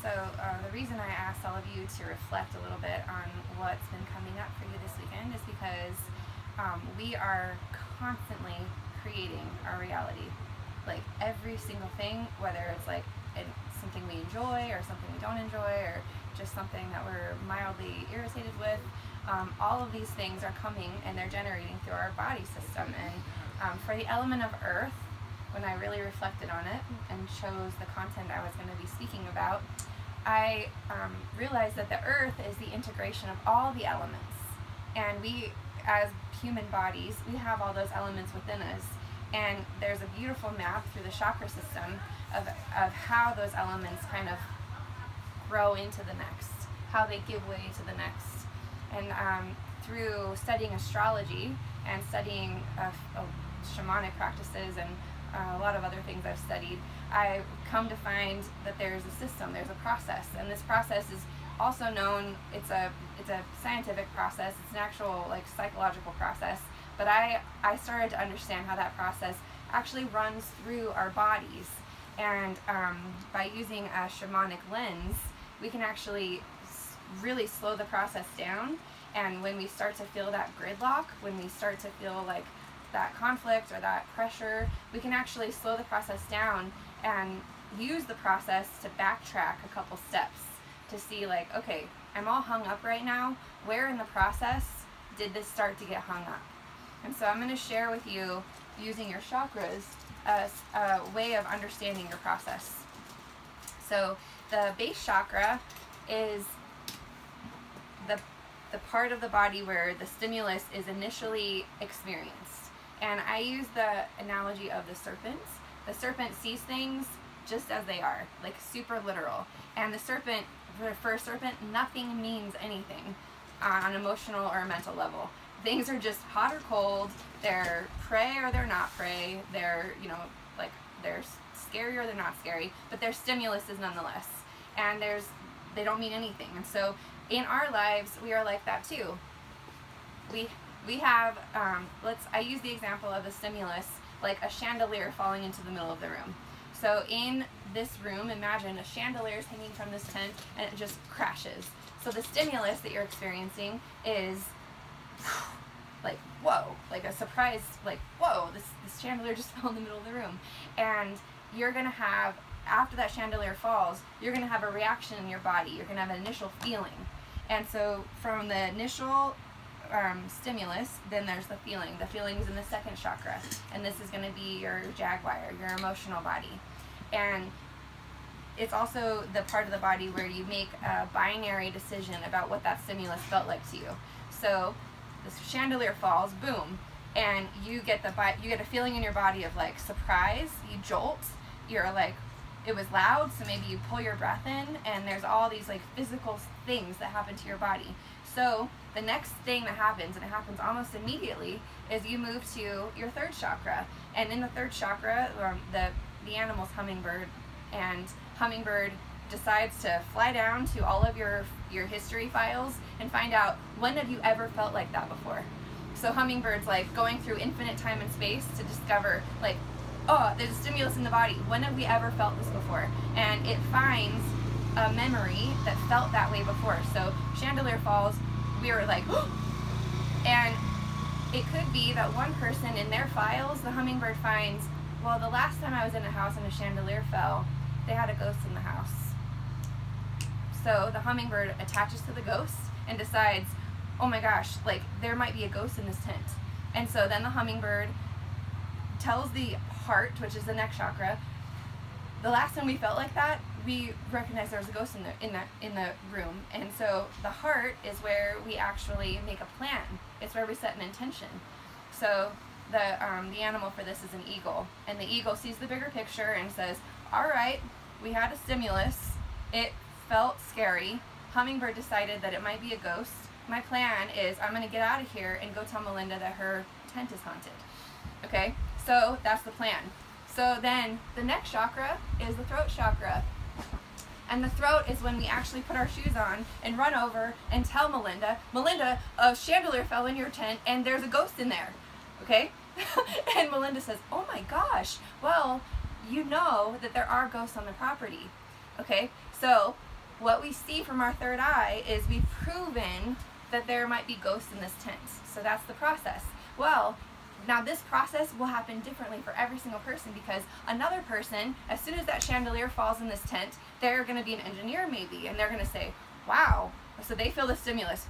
The reason I asked all of you to reflect a little bit on what's been coming up for you this weekend is because we are constantly creating our reality. Like every single thing, whether it's like something we enjoy or something we don't enjoy or just something that we're mildly irritated with, all of these things are coming and they're generating through our body system. And for the element of earth, when I really reflected on it and chose the content I was going to be speaking about, I realized that the earth is the integration of all the elements. And we, as human bodies, we have all those elements within us. And there's a beautiful map through the chakra system of how those elements kind of grow into the next, how they give way to the next. And through studying astrology and studying shamanic practices and a lot of other things I've studied, I've come to find that there's a system, there's a process, and this process is also known, it's a scientific process, it's an actual like psychological process, but I started to understand how that process actually runs through our bodies, and by using a shamanic lens, we can actually really slow the process down. And when we start to feel that gridlock, when we start to feel like that conflict or that pressure, we can actually slow the process down and use the process to backtrack a couple steps to see like, okay, I'm all hung up right now. Where in the process did this start to get hung up? And so I'm going to share with you, using your chakras, a way of understanding your process. So the base chakra is the part of the body where the stimulus is initially experienced. And I use the analogy of the serpent. The serpent sees things just as they are, like super literal. And the serpent, for a serpent, nothing means anything on an emotional or a mental level. Things are just hot or cold, they're prey or they're not prey, they're, like they're scary or they're not scary, but their stimulus is nonetheless. And they don't mean anything. And so in our lives, we are like that too. We have, I use the example of the stimulus, like a chandelier falling into the middle of the room. So in this room, imagine a chandelier is hanging from this tent and it just crashes. So the stimulus that you're experiencing is like, whoa, like a surprise, like, whoa, this chandelier just fell in the middle of the room. And you're going to have, after that chandelier falls, you're going to have a reaction in your body. You're going to have an initial feeling. And so from the initial stimulus, then there's the feeling. The feeling is in the second chakra, and this is going to be your jaguar, your emotional body. And it's also the part of the body where you make a binary decision about what that stimulus felt like to you. So this chandelier falls, boom, and you get a feeling in your body of like surprise. You jolt. You're like, it was loud, so maybe you pull your breath in, and there's all these like physical things that happen to your body. So the next thing that happens, and it happens almost immediately, is you move to your third chakra. And in the third chakra, the animal's hummingbird, and hummingbird decides to fly down to all of your history files and find out, when have you ever felt like that before? So hummingbird's like going through infinite time and space to discover like, oh, there's a stimulus in the body. When have we ever felt this before? And it finds a memory that felt that way before. So chandelier falls, we were like, oh! And it could be that one person in their files, the hummingbird finds, well, the last time I was in a house and a chandelier fell, they had a ghost in the house. So the hummingbird attaches to the ghost and decides, oh my gosh, like there might be a ghost in this tent. And so then the hummingbird tells the heart, which is the next chakra, the last time we felt like that, we recognized there was a ghost in the room. And so the heart is where we actually make a plan. It's where we set an intention. So the animal for this is an eagle, and the eagle sees the bigger picture and says, all right, we had a stimulus, it felt scary, hummingbird decided that it might be a ghost. My plan is I'm going to get out of here and go tell Melinda that her tent is haunted. Okay, so that's the plan. So then the next chakra is the throat chakra. And the throat is when we actually put our shoes on and run over and tell Melinda, a chandelier fell in your tent and there's a ghost in there. Okay? And Melinda says, oh my gosh, well, you know that there are ghosts on the property. Okay? So what we see from our third eye is we've proven that there might be ghosts in this tent. So that's the process. Well, now this process will happen differently for every single person, because another person, as soon as that chandelier falls in this tent, they're going to be an engineer maybe, and they're going to say, wow, so they feel the stimulus.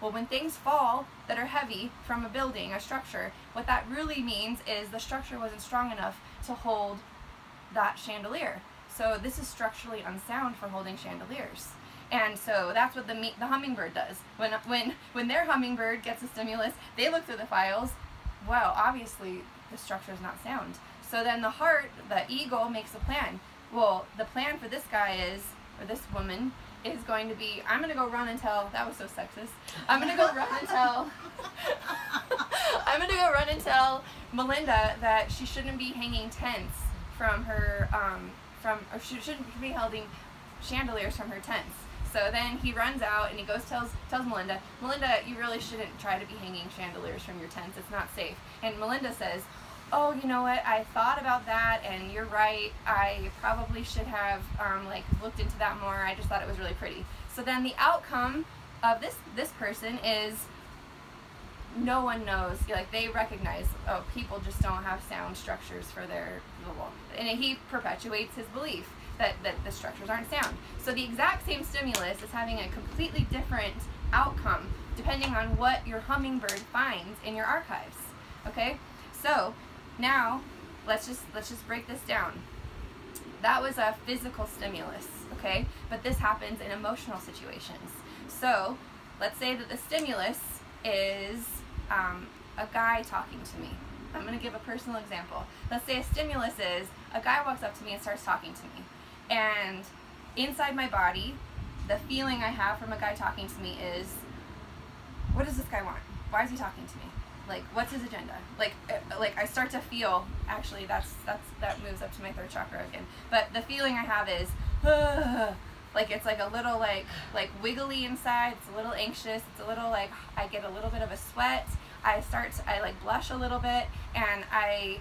Well, when things fall that are heavy from a building, a structure, what that really means is the structure wasn't strong enough to hold that chandelier. So this is structurally unsound for holding chandeliers. And so that's what the hummingbird does. When their hummingbird gets a stimulus, they look through the files. Well, obviously the structure is not sound. So then the heart, the eagle, makes a plan. Well, the plan for this guy is, or this woman, is going to be, I'm going to go run and tell, that was so sexist, I'm going to go run and tell, Melinda that she shouldn't be hanging tents from her, or she shouldn't be holding chandeliers from her tents. So then he runs out and he goes tells Melinda, you really shouldn't try to be hanging chandeliers from your tents. It's not safe. And Melinda says, oh, you know what? I thought about that, and you're right. I probably should have looked into that more. I just thought it was really pretty. So then the outcome of this person is no one knows. Like, they recognize, oh, people just don't have sound structures for their wall, and he perpetuates his belief that the structures aren't sound. So the exact same stimulus is having a completely different outcome depending on what your hummingbird finds in your archives. Okay? So now let's just break this down. That was a physical stimulus, okay? But this happens in emotional situations. So let's say that the stimulus is a guy talking to me. I'm going to give a personal example. Let's say a stimulus is a guy walks up to me and starts talking to me. And inside my body, the feeling I have from a guy talking to me is, what does this guy want? Why is he talking to me? Like, what's his agenda? Like I start to feel, actually that moves up to my third chakra again. But the feeling I have is, like it's like a little like wiggly inside. It's a little anxious. It's a little like, I get a little bit of a sweat. I like blush a little bit, and I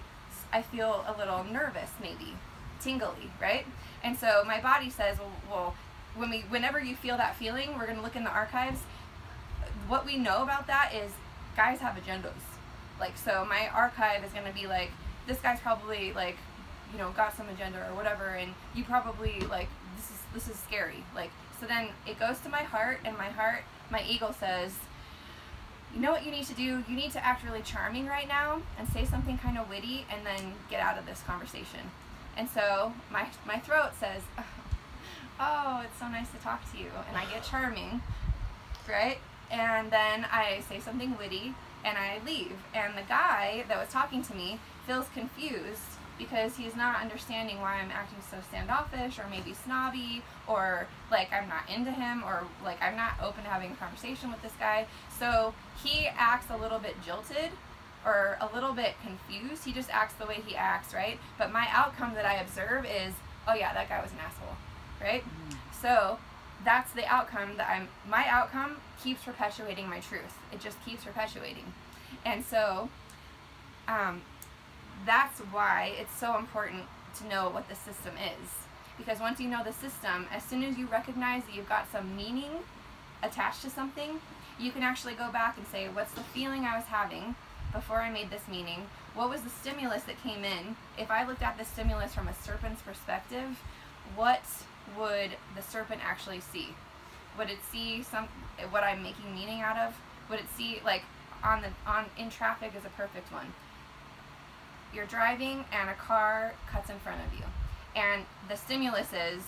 feel a little nervous, maybe tingly, right? And so my body says, well, whenever you feel that feeling, we're going to look in the archives. What we know about that is guys have agendas. Like, so my archive is going to be like, this guy's probably like, you know, got some agenda or whatever, and you probably like, this is scary. Like, so then it goes to my heart, and my ego says, you know what you need to do? You need to act really charming right now and say something kind of witty, and then get out of this conversation. And so my throat says, oh, it's so nice to talk to you. And I get charming, right? And then I say something witty, and I leave. And the guy that was talking to me feels confused because he's not understanding why I'm acting so standoffish, or maybe snobby, or like I'm not into him, or like I'm not open to having a conversation with this guy. So he acts a little bit jilted, or a little bit confused. He just acts the way he acts, right? But my outcome that I observe is, oh yeah, that guy was an asshole, right? So that's the outcome my outcome keeps perpetuating my truth. It just keeps perpetuating. And so that's why it's so important to know what the system is. Because once you know the system, as soon as you recognize that you've got some meaning attached to something, you can actually go back and say, what's the feeling I was having before I made this meaning? What was the stimulus that came in? If I looked at the stimulus from a serpent's perspective, what would the serpent actually see? Would it see what I'm making meaning out of? Would it see, like, in traffic is a perfect one. You're driving and a car cuts in front of you. And the stimulus is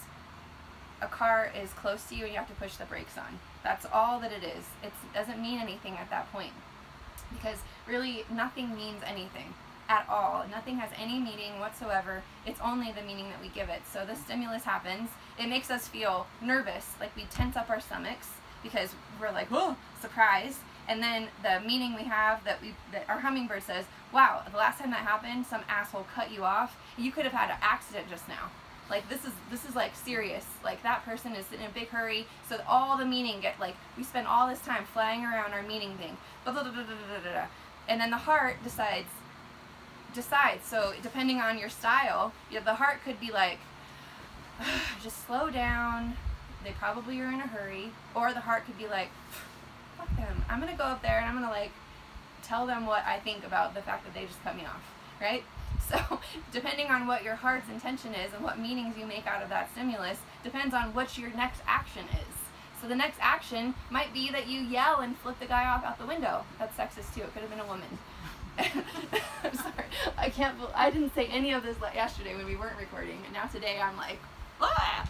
a car is close to you and you have to push the brakes on. That's all that it is. It doesn't mean anything at that point. Because really nothing means anything at all. Nothing has any meaning whatsoever. It's only the meaning that we give it. So the stimulus happens. It makes us feel nervous, like we tense up our stomachs because we're like, oh, surprise. And then the meaning we have that our hummingbird says, wow, the last time that happened, some asshole cut you off. You could have had an accident just now. Like, this is like serious. Like, that person is in a big hurry. So all the meaning we spend all this time flying around our meaning thing. And then the heart decides. So depending on your style, the heart could be like, just slow down, they probably are in a hurry, or the heart could be like, fuck them, I'm gonna go up there and I'm gonna like tell them what I think about the fact that they just cut me off, right? So depending on what your heart's intention is and what meanings you make out of that stimulus depends on what your next action is. So the next action might be that you yell and flip the guy off out the window. That's sexist too. It could have been a woman. I'm sorry. I didn't say any of this yesterday when we weren't recording, and now today I'm like, ah!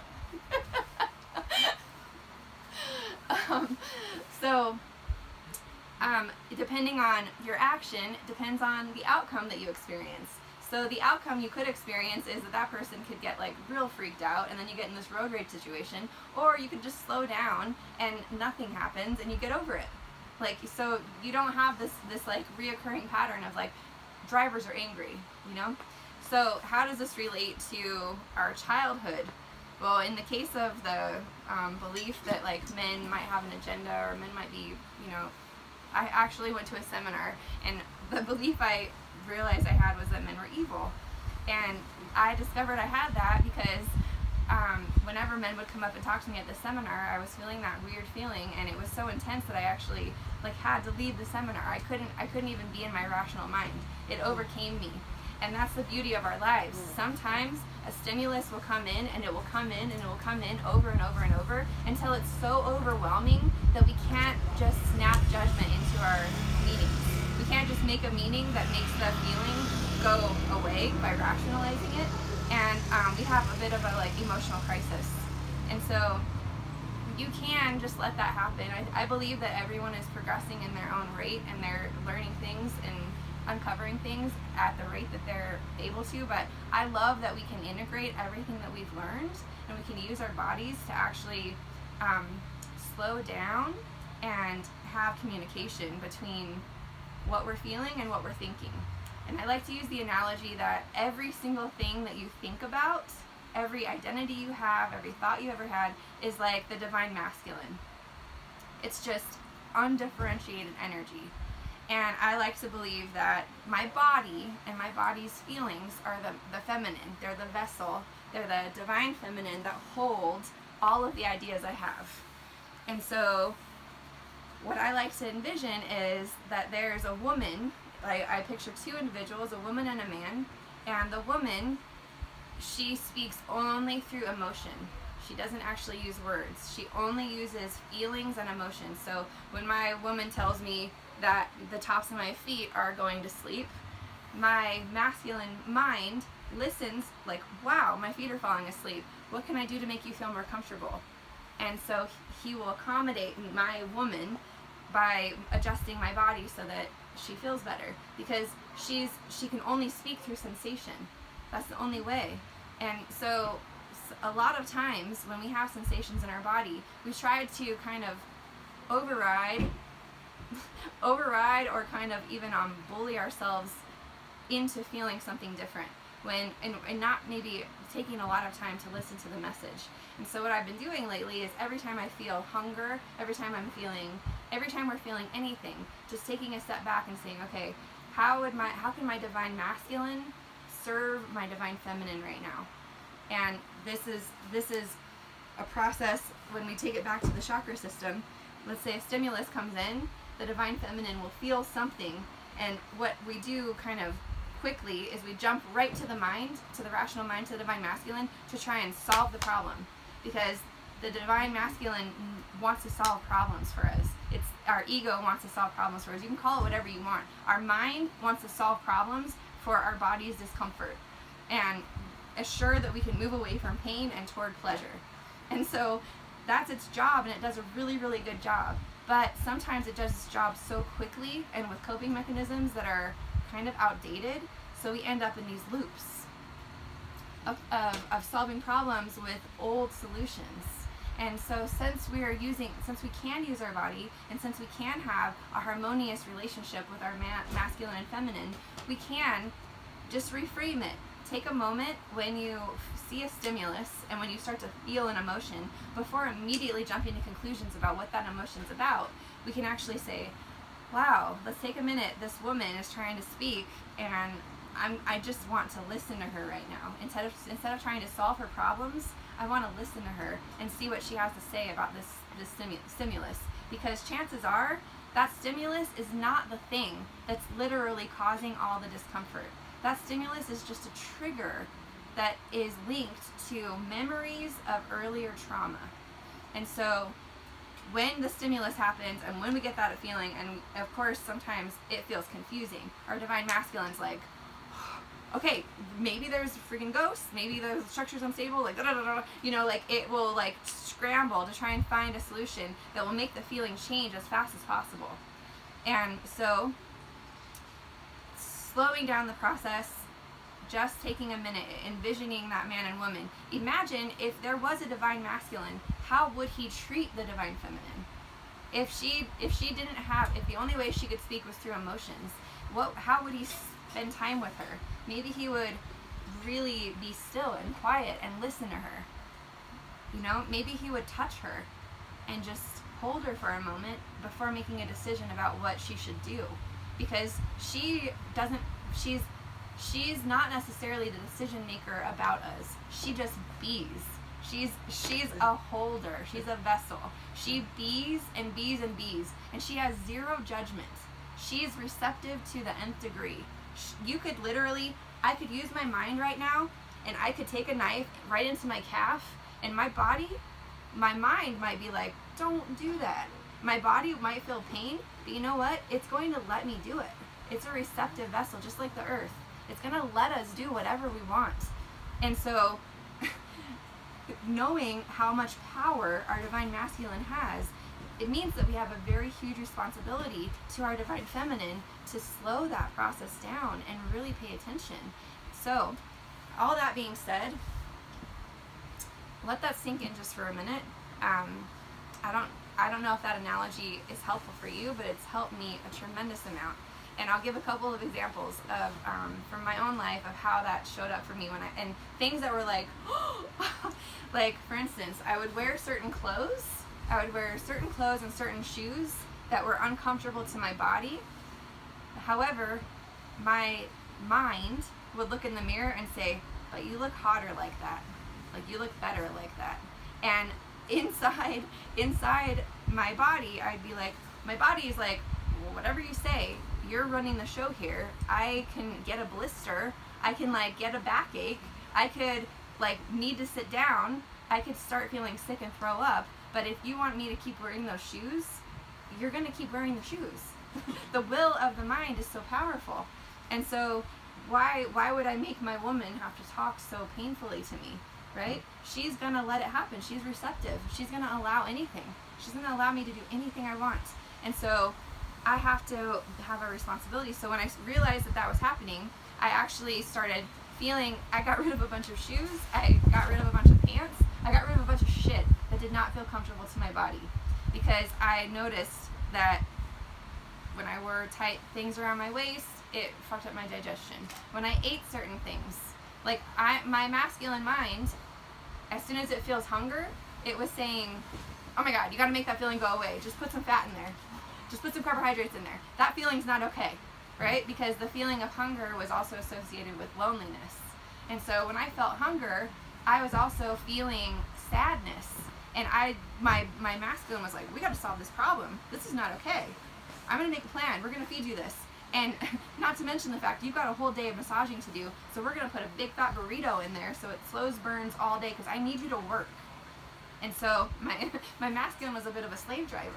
Depending on your action depends on the outcome that you experience. So the outcome you could experience is that person could get like real freaked out, and then you get in this road rage situation, or you could just slow down and nothing happens and you get over it. Like, so you don't have this like reoccurring pattern of like drivers are angry, you know? So how does this relate to our childhood? Well, in the case of the belief that like men might have an agenda, or men might be, you know, I actually went to a seminar, and the belief I realized I had was that men were evil. And I discovered I had that because whenever men would come up and talk to me at the seminar, I was feeling that weird feeling, and it was so intense that I actually like had to leave the seminar. I couldn't even be in my rational mind. It overcame me. And that's the beauty of our lives. Sometimes a stimulus will come in, and it will come in, and it will come in over and over and over until it's so overwhelming that we can't just snap judgment into our meanings. We can't just make a meaning that makes the feeling go away by rationalizing it, and we have a bit of a like emotional crisis. And so you can just let that happen. I believe that everyone is progressing in their own rate, and they're learning things and uncovering things at the rate that they're able to, but I love that we can integrate everything that we've learned, and we can use our bodies to actually slow down and have communication between what we're feeling and what we're thinking. And I like to use the analogy that every single thing that you think about, every identity you have, every thought you ever had, is like the divine masculine. It's just undifferentiated energy. And I like to believe that my body and my body's feelings are the feminine. They're the vessel. They're the divine feminine that holds all of the ideas I have. And so what I like to envision is that there's a woman. I picture two individuals, a woman and a man. And the woman, she speaks only through emotion. She doesn't actually use words. She only uses feelings and emotions. So when my woman tells me that the tops of my feet are going to sleep, my masculine mind listens like, wow, my feet are falling asleep. What can I do to make you feel more comfortable? And so he will accommodate my woman by adjusting my body so that she feels better, because she can only speak through sensation. That's the only way. And so a lot of times when we have sensations in our body, we try to kind of override or kind of even bully ourselves into feeling something different, when and not maybe taking a lot of time to listen to the message. And so what I've been doing lately is every time I feel hunger, every time we're feeling anything, just taking a step back and saying, okay, how can my divine masculine serve my divine feminine right now? And this is a process. When we take it back to the chakra system, let's say a stimulus comes in, the divine feminine will feel something, and what we do kind of quickly is we jump right to the mind, to the rational mind, to the divine masculine, to try and solve the problem, because the divine masculine wants to solve problems for us. It's our ego wants to solve problems for us. You can call it whatever you want. Our mind wants to solve problems for our body's discomfort and assure that we can move away from pain and toward pleasure. And so that's its job, and it does a really, really good job. But sometimes it does its job so quickly and with coping mechanisms that are kind of outdated, so we end up in these loops of solving problems with old solutions. And so since we can use our body, and since we can have a harmonious relationship with our masculine and feminine, we can just reframe it. Take a moment when you see a stimulus and when you start to feel an emotion, before immediately jumping to conclusions about what that emotion's about, we can actually say, wow, let's take a minute. This woman is trying to speak, and I just want to listen to her right now. Instead of trying to solve her problems, I want to listen to her and see what she has to say about this stimulus, because chances are that stimulus is not the thing that's literally causing all the discomfort. That stimulus is just a trigger that is linked to memories of earlier trauma. And so when the stimulus happens and when we get that feeling, and of course sometimes it feels confusing, our divine masculine's like, okay, maybe there's freaking ghosts, maybe the structure's unstable, like like it will like scramble to try and find a solution that will make the feeling change as fast as possible. And so slowing down the process, just taking a minute, envisioning that man and woman. Imagine if there was a divine masculine, how would he treat the divine feminine? If the only way she could speak was through emotions, how would he spend time with her? Maybe he would really be still and quiet and listen to her. Maybe he would touch her and just hold her for a moment before making a decision about what she should do. Because she's not necessarily the decision maker about us. She just bees. She's a holder. She's a vessel. She bees and bees and bees, and she has zero judgment. She's receptive to the nth degree. I could use my mind right now, and I could take a knife right into my calf, and my mind might be like, don't do that. My body might feel pain, but you know what? It's going to let me do it. It's a receptive vessel, just like the earth. It's going to let us do whatever we want. And so, knowing how much power our divine masculine has, it means that we have a very huge responsibility to our divine feminine to slow that process down and really pay attention. So, all that being said, let that sink in just for a minute. I don't know if that analogy is helpful for you, but it's helped me a tremendous amount. And I'll give a couple of examples of from my own life of how that showed up for me and things that were like, like for instance, I would wear certain clothes. I would wear certain clothes and certain shoes that were uncomfortable to my body. However, my mind would look in the mirror and say, but you look hotter like that. Like you look better like that. And inside my body, I'd be like, my body is like, well, whatever you say, you're running the show here. I can get a blister. I can like get a backache. I could like need to sit down. I could start feeling sick and throw up. But if you want me to keep wearing those shoes, you're going to keep wearing the shoes. The will of the mind is so powerful. And so why would I make my woman have to talk so painfully to me, right? She's going to let it happen. She's receptive. She's going to allow anything. She's going to allow me to do anything I want. And so I have to have a responsibility. So when I realized that was happening, I actually started feeling, I got rid of a bunch of shoes. I got rid of a bunch of pants. I got rid of a bunch of shit that did not feel comfortable to my body, because I noticed that when I wore tight things around my waist, it fucked up my digestion. When I ate certain things, like my masculine mind, as soon as it feels hunger, it was saying, oh my God, you gotta make that feeling go away. Just put some fat in there. Just put some carbohydrates in there. That feeling's not okay, right? Because the feeling of hunger was also associated with loneliness. And so when I felt hunger, I was also feeling sadness. And my masculine was like, we gotta solve this problem. This is not okay. I'm gonna make a plan. We're gonna feed you this. And not to mention the fact you've got a whole day of massaging to do, so we're gonna put a big fat burrito in there so it slows burns all day, because I need you to work. And so my masculine was a bit of a slave driver.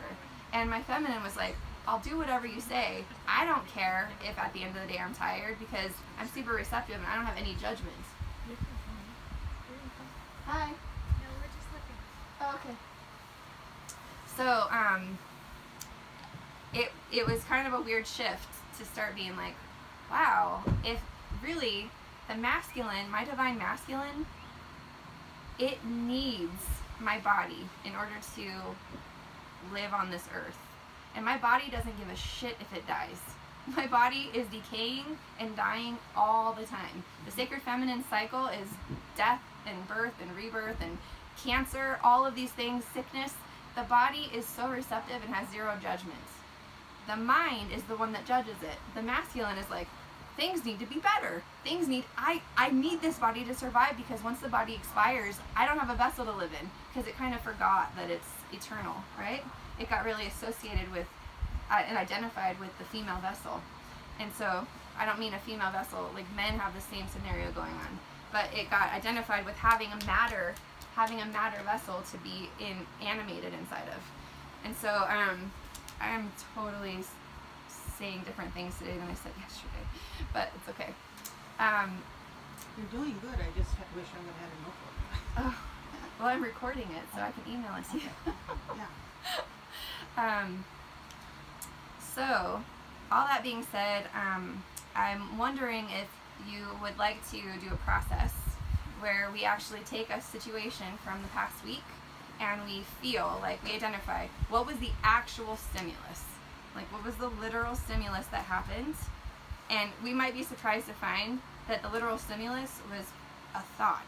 And my feminine was like, I'll do whatever you say. I don't care if at the end of the day I'm tired, because I'm super receptive and I don't have any judgment. Hi. No, we're just looking. Oh, okay. So, it was kind of a weird shift to start being like, wow, if really the masculine, my divine masculine, it needs my body in order to live on this earth. And my body doesn't give a shit if it dies. My body is decaying and dying all the time. The sacred feminine cycle is death and birth and rebirth and cancer, all of these things, sickness. The body is so receptive and has zero judgment. The mind is the one that judges it. The masculine is like, things need to be better. I need this body to survive, because once the body expires, I don't have a vessel to live in, because it kind of forgot that it's eternal, right? It got really associated with and identified with the female vessel. And so I don't mean a female vessel, like men have the same scenario going on, but it got identified with having a matter vessel to be animated inside of. And so I'm totally saying different things today than I said yesterday, but it's okay. You're doing good. I just wish I would have had a notebook. Oh, well, I'm recording it, so I can email it to you. Yeah. So, all that being said, I'm wondering if you would like to do a process where we actually take a situation from the past week and we feel, like, we identify what was the actual stimulus. Like, what was the literal stimulus that happened? And we might be surprised to find that the literal stimulus was a thought.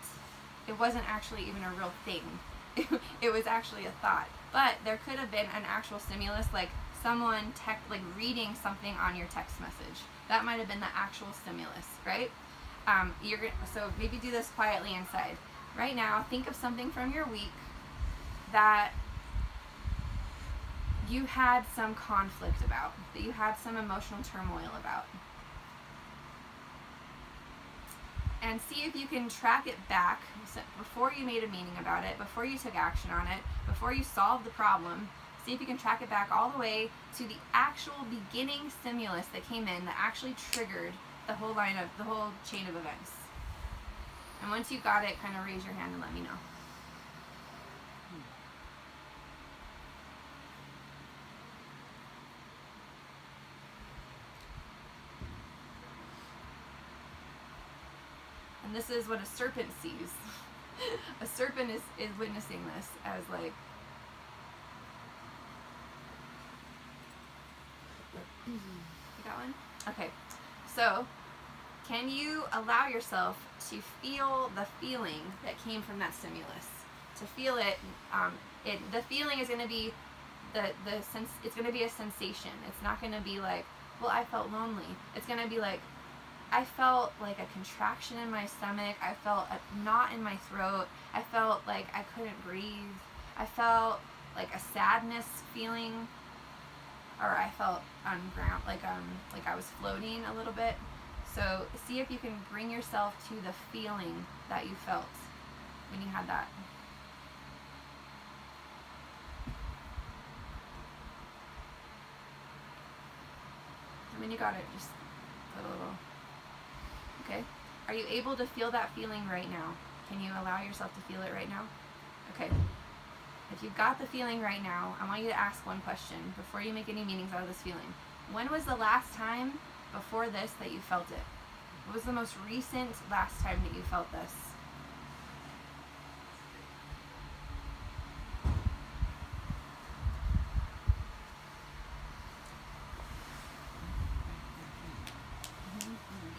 It wasn't actually even a real thing. It was actually a thought. But there could have been an actual stimulus, like someone reading something on your text message. That might have been the actual stimulus, right? So maybe do this quietly inside. Right now, think of something from your week that you had some conflict about, that you had some emotional turmoil about. And see if you can track it back before you made a meaning about it, before you took action on it, before you solved the problem. See if you can track it back all the way to the actual beginning stimulus that came in that actually triggered the whole chain of events. And once you got it, kind of raise your hand and let me know. And this is what a serpent sees. A serpent is witnessing this as like, you got one? Okay. So, can you allow yourself to feel the feeling that came from that stimulus? To feel it, the feeling is going to be it's going to be a sensation. It's not going to be like, well, I felt lonely. It's going to be like, I felt like a contraction in my stomach. I felt a knot in my throat. I felt like I couldn't breathe. I felt like a sadness feeling, or I felt on ground, like I was floating a little bit. So see if you can bring yourself to the feeling that you felt when you had that. And when you got it, just put a little. Okay. Are you able to feel that feeling right now? Can you allow yourself to feel it right now? Okay. If you've got the feeling right now, I want you to ask one question before you make any meanings out of this feeling. When was the last time before this that you felt it? What was the most recent last time that you felt this?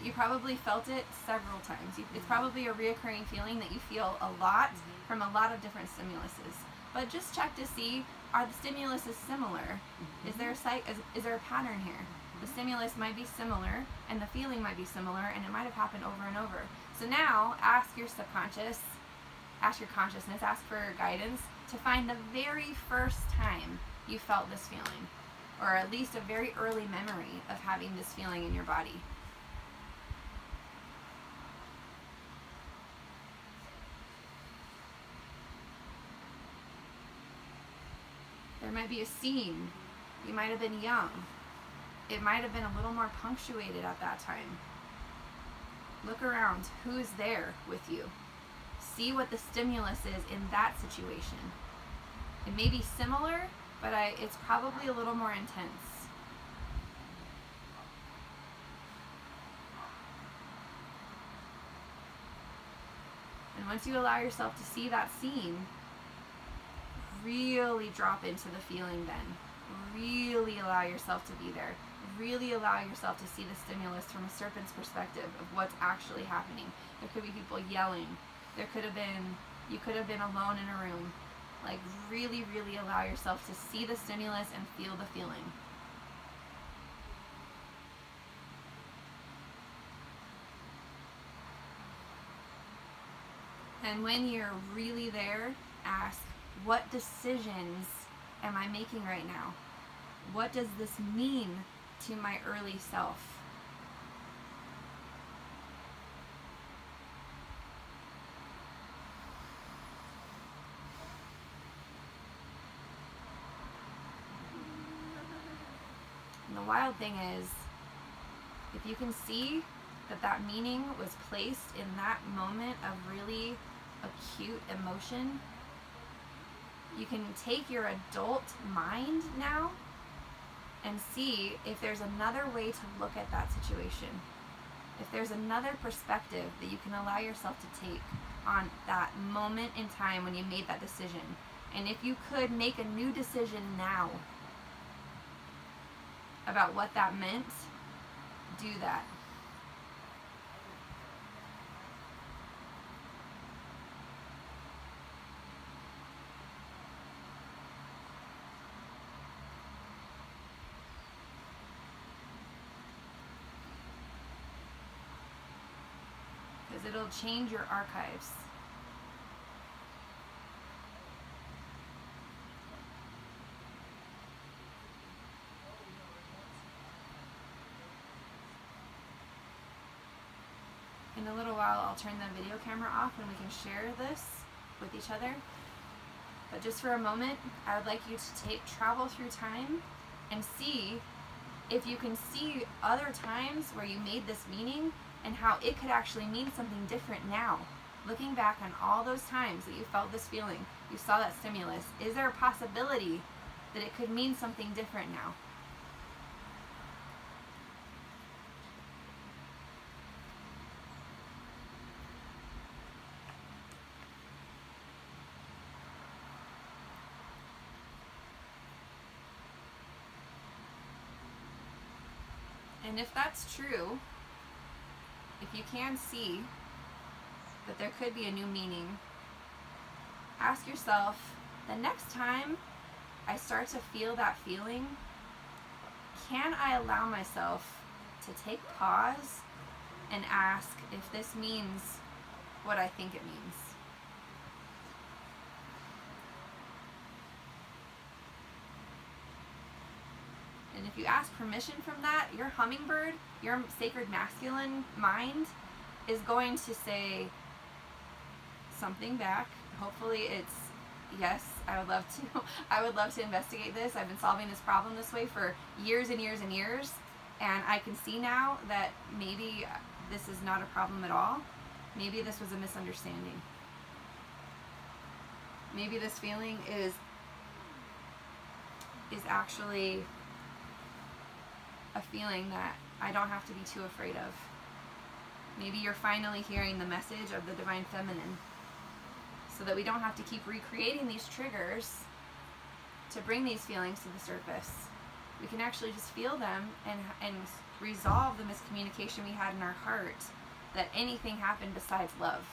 You probably felt it several times. It's probably a reoccurring feeling that you feel a lot from a lot of different stimuluses. But just check to see, are the stimuluses similar? Is there a pattern here? The stimulus might be similar, and the feeling might be similar, and it might have happened over and over. So now, ask your subconscious, ask your consciousness, ask for guidance to find the very first time you felt this feeling, or at least a very early memory of having this feeling in your body. There might be a scene. You might have been young. It might have been a little more punctuated at that time. Look around. Who's there with you? See what the stimulus is in that situation. It may be similar, but it's probably a little more intense. And once you allow yourself to see that scene, really drop into the feeling then. Really allow yourself to be there. Really allow yourself to see the stimulus from a serpent's perspective of what's actually happening. There could be people yelling. You could have been alone in a room. Like, really, really allow yourself to see the stimulus and feel the feeling. And when you're really there, ask, what decisions am I making right now? What does this mean to my early self? And the wild thing is, if you can see that that meaning was placed in that moment of really acute emotion, you can take your adult mind now and see if there's another way to look at that situation. If there's another perspective that you can allow yourself to take on that moment in time when you made that decision. And if you could make a new decision now about what that meant, do that. Because it'll change your archives. In a little while, I'll turn the video camera off and we can share this with each other. But just for a moment, I would like you to travel through time and see if you can see other times where you made this meaning and how it could actually mean something different now. Looking back on all those times that you felt this feeling, you saw that stimulus, is there a possibility that it could mean something different now? And if that's true, if you can see that there could be a new meaning, ask yourself, the next time I start to feel that feeling, can I allow myself to take pause and ask if this means what I think it means? And if you ask permission from that, your hummingbird, your sacred masculine mind is going to say something back. Hopefully it's, yes, I would love to investigate this. I've been solving this problem this way for years and years and years. And I can see now that maybe this is not a problem at all. Maybe this was a misunderstanding. Maybe this feeling is actually a feeling that I don't have to be too afraid of. Maybe you're finally hearing the message of the Divine Feminine, so that we don't have to keep recreating these triggers to bring these feelings to the surface. We can actually just feel them and resolve the miscommunication we had in our heart that anything happened besides love.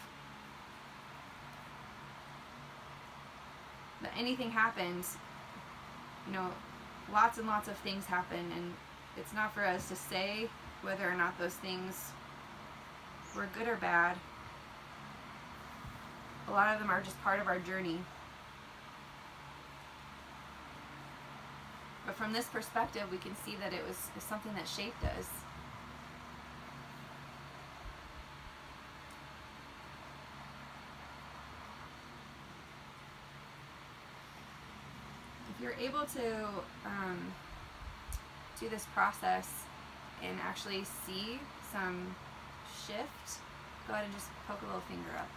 That anything happened, lots and lots of things happen, and it's not for us to say whether or not those things were good or bad. A lot of them are just part of our journey. But from this perspective, we can see that it was something that shaped us. If you're able to do this process and actually see some shift, go ahead and just poke a little finger up.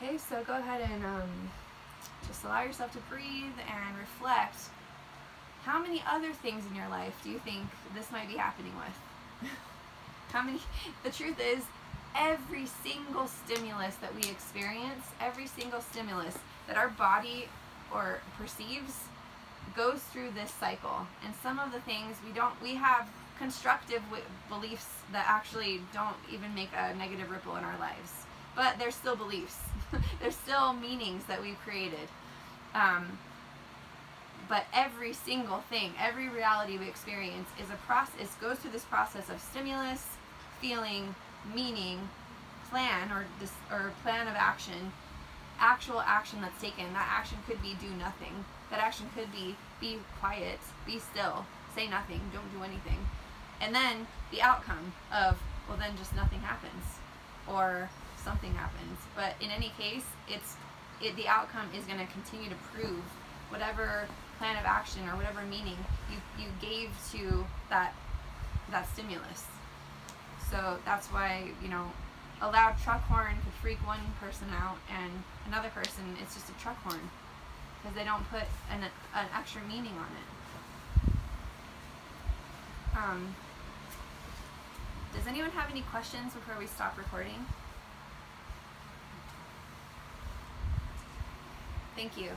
Okay, so go ahead and just allow yourself to breathe and reflect. How many other things in your life do you think this might be happening with? The truth is, every single stimulus that we experience, every single stimulus that our body or perceives goes through this cycle. And some of the things we have constructive beliefs that actually don't even make a negative ripple in our lives. But they're still beliefs. They're still meanings that we've created. But every single thing, every reality we experience is a process, goes through this process of stimulus, feeling, meaning, plan, or plan of action, actual action that's taken. That action could be do nothing. That action could be quiet, be still, say nothing, don't do anything. And then the outcome of, well, then just nothing happens, or something happens. But in any case, the outcome is going to continue to prove whatever plan of action or whatever meaning you gave to that stimulus. So that's why, a loud truck horn could freak one person out, and another person, it's just a truck horn, because they don't put an extra meaning on it. Does anyone have any questions before we stop recording? Thank you.